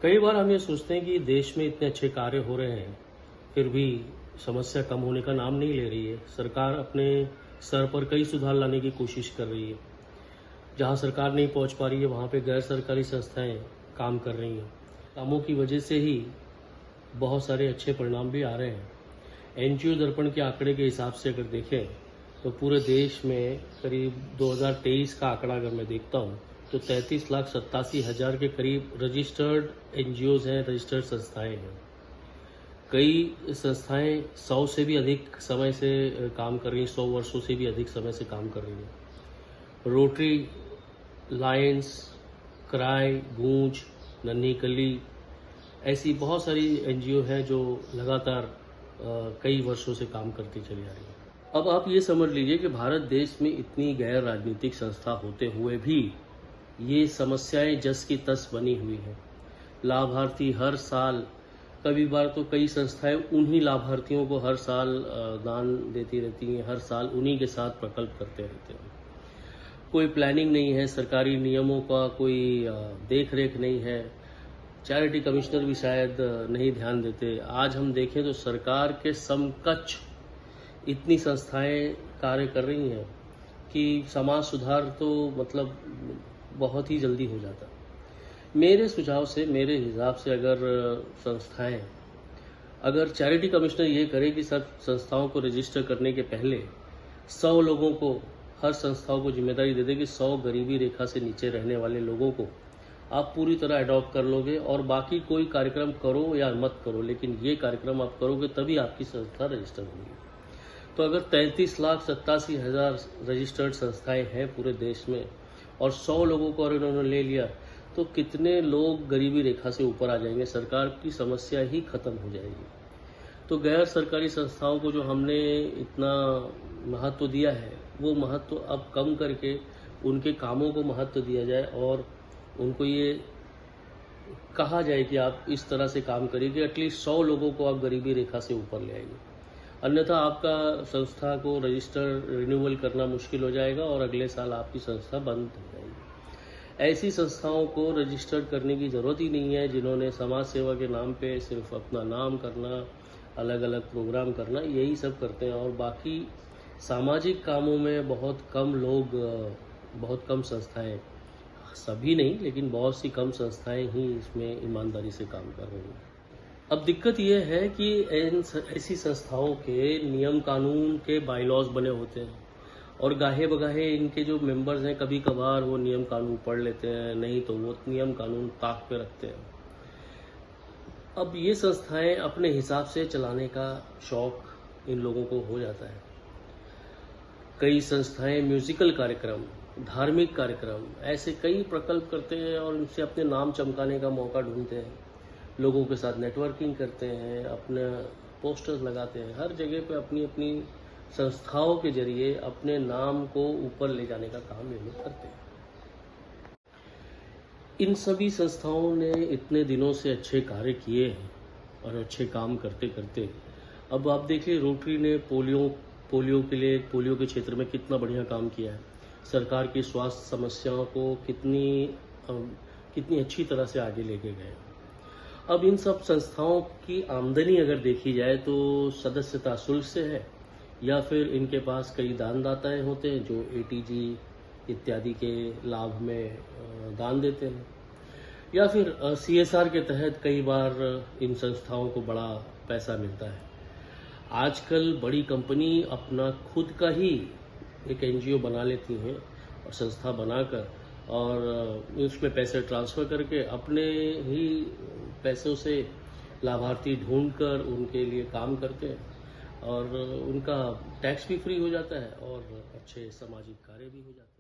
कई बार हम ये सोचते हैं कि देश में इतने अच्छे कार्य हो रहे हैं, फिर भी समस्या कम होने का नाम नहीं ले रही है। सरकार अपने स्तर पर कई सुधार लाने की कोशिश कर रही है। जहाँ सरकार नहीं पहुँच पा रही है, वहाँ पे गैर सरकारी संस्थाएं काम कर रही हैं। कामों की वजह से ही बहुत सारे अच्छे परिणाम भी आ रहे हैं। एनजीओ दर्पण के आंकड़े के हिसाब से अगर देखें, तो पूरे देश में करीब 2023 का आंकड़ा अगर मैं देखता हूँ, तो 33,87,000 के करीब रजिस्टर्ड एनजीओज हैं, रजिस्टर्ड संस्थाएं हैं। कई संस्थाएं 100 से भी अधिक समय से काम कर रही हैं, 100 वर्षों से भी अधिक समय से काम कर रही हैं। रोटरी, लायंस, क्राई, गूंज, नन्ही कली, ऐसी बहुत सारी एनजीओ हैं जो लगातार कई वर्षों से काम करती चली आ रही है। अब आप ये समझ लीजिए कि भारत देश में इतनी गैर राजनीतिक संस्था होते हुए भी ये समस्याएं जस की तस बनी हुई हैं। लाभार्थी हर साल, कभी बार तो कई संस्थाएं उन्हीं लाभार्थियों को हर साल दान देती रहती हैं, हर साल उन्हीं के साथ प्रकल्प करते रहते हैं। कोई प्लानिंग नहीं है, सरकारी नियमों का कोई देख रेख नहीं है। चैरिटी कमिश्नर भी शायद नहीं ध्यान देते। आज हम देखें तो सरकार के समकक्ष इतनी संस्थाएं कार्य कर रही हैं कि समाज सुधार तो मतलब बहुत ही जल्दी हो जाता। मेरे सुझाव से, मेरे हिसाब से अगर चैरिटी कमिश्नर ये करे कि सब संस्थाओं को रजिस्टर करने के पहले 100 लोगों को, हर संस्थाओं को जिम्मेदारी दे दे कि 100 गरीबी रेखा से नीचे रहने वाले लोगों को आप पूरी तरह अडॉप्ट कर लोगे, और बाकी कोई कार्यक्रम करो या मत करो, लेकिन ये कार्यक्रम आप करोगे तभी आपकी संस्था रजिस्टर होगी। तो अगर 33,87,000 रजिस्टर्ड संस्थाएं हैं पूरे देश में और 100 लोगों को और इन्होंने ले लिया, तो कितने लोग गरीबी रेखा से ऊपर आ जाएंगे, सरकार की समस्या ही खत्म हो जाएगी। तो गैर सरकारी संस्थाओं को जो हमने इतना महत्व दिया है, वो महत्व अब कम करके उनके कामों को महत्व दिया जाए और उनको ये कहा जाए कि आप इस तरह से काम करिए कि एटलीस्ट 100 लोगों को आप गरीबी रेखा से ऊपर ले आएंगे। अन्यथा आपका संस्था को रजिस्टर रिन्यूअल करना मुश्किल हो जाएगा और अगले साल आपकी संस्था बंद हो जाएगी। ऐसी संस्थाओं को रजिस्टर्ड करने की ज़रूरत ही नहीं है जिन्होंने समाज सेवा के नाम पे सिर्फ अपना नाम करना, अलग अलग प्रोग्राम करना, यही सब करते हैं। और बाकी सामाजिक कामों में बहुत कम संस्थाएं, सभी नहीं लेकिन बहुत सी कम संस्थाएं ही इसमें ईमानदारी से काम कर रही हैं। अब दिक्कत यह है कि ऐसी संस्थाओं के नियम कानून के बायलॉज बने होते हैं और गाहे बगाहे इनके जो मेंबर्स हैं, कभी कभार वो नियम कानून पढ़ लेते हैं, नहीं तो वो नियम कानून ताक पे रखते हैं। अब ये संस्थाएं अपने हिसाब से चलाने का शौक इन लोगों को हो जाता है। कई संस्थाएं म्यूजिकल कार्यक्रम, धार्मिक कार्यक्रम, ऐसे कई प्रकल्प करते हैं और उनसे अपने नाम चमकाने का मौका ढूंढते हैं। लोगों के साथ नेटवर्किंग करते हैं, अपने पोस्टर्स लगाते हैं, हर जगह पे अपनी अपनी संस्थाओं के जरिए अपने नाम को ऊपर ले जाने का काम ये लोग करते हैं। इन सभी संस्थाओं ने इतने दिनों से अच्छे कार्य किए हैं और अच्छे काम करते करते अब आप देखिए, रोटरी ने पोलियो के क्षेत्र में कितना बढ़िया काम किया है। सरकार की स्वास्थ्य समस्याओं को कितनी अच्छी तरह से आगे लेके गए। अब इन सब संस्थाओं की आमदनी अगर देखी जाए तो सदस्यता शुल्क से है, या फिर इनके पास कई दानदाताएं होते हैं जो एटीजी इत्यादि के लाभ में दान देते हैं, या फिर सीएसआर के तहत कई बार इन संस्थाओं को बड़ा पैसा मिलता है। आजकल बड़ी कंपनी अपना खुद का ही एक एनजीओ बना लेती हैं और संस्था बनाकर, और उसमें पैसे ट्रांसफ़र करके अपने ही पैसों से लाभार्थी ढूंढकर उनके लिए काम करते हैं और उनका टैक्स भी फ्री हो जाता है और अच्छे सामाजिक कार्य भी हो जाते हैं।